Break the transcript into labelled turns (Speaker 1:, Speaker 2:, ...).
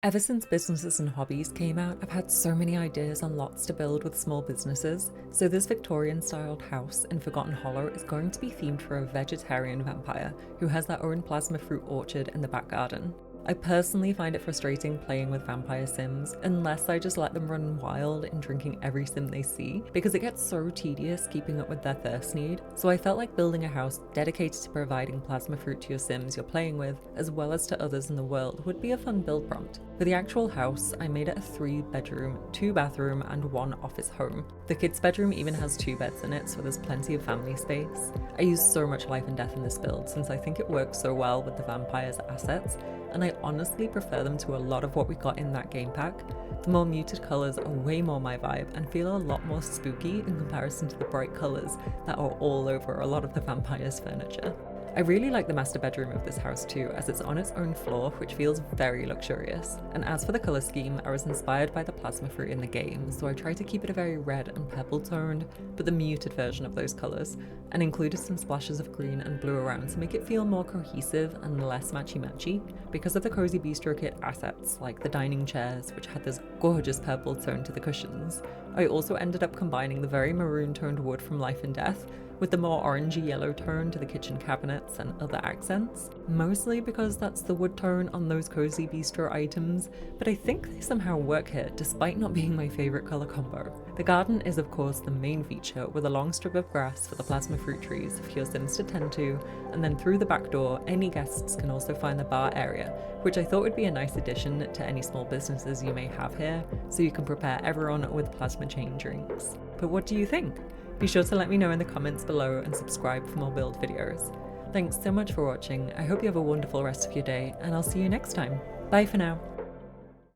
Speaker 1: Ever since businesses and hobbies came out, I've had so many ideas on lots to build with small businesses. So this Victorian-styled house in Forgotten Hollow is going to be themed for a vegetarian vampire who has their own plasma fruit orchard in the back garden. I personally find it frustrating playing with vampire sims unless I just let them run wild in drinking every sim they see, because it gets so tedious keeping up with their thirst need. So I felt like building a house dedicated to providing plasma fruit to your sims you're playing with, as well as to others in the world, would be a fun build prompt. For the actual house, I made it a 3-bedroom, 2-bathroom, and 1 office home. The kids' bedroom even has 2 beds in it, so there's plenty of family space. I used so much life and death in this build since I think it works so well with the vampires' assets, and I honestly prefer them to a lot of what we got in that game pack. The more muted colours are way more my vibe and feel a lot more spooky in comparison to the bright colours that are all over a lot of the vampires' furniture. I really like the master bedroom of this house too, as it's on its own floor, which feels very luxurious. And as for the colour scheme, I was inspired by the plasma fruit in the game, so I tried to keep it a very red and purple toned, but the muted version of those colours, and included some splashes of green and blue around to make it feel more cohesive and less matchy-matchy. Because of the Cozy Bistro Kit assets, like the dining chairs, which had this gorgeous purple tone to the cushions, I also ended up combining the very maroon toned wood from Life and Death with the more orangey yellow tone to the kitchen cabinets and other accents, mostly because that's the wood tone on those Cozy Bistro items, but I think they somehow work here despite not being my favourite colour combo. The garden is of course the main feature, with a long strip of grass for the plasma fruit trees for your sims to tend to, and then through the back door any guests can also find the bar area, which I thought would be a nice addition to any small businesses you may have here, so you can prepare everyone with plasma chain drinks. But what do you think? Be sure to let me know in the comments below and subscribe for more build videos. Thanks so much for watching, I hope you have a wonderful rest of your day, and I'll see you next time. Bye for now.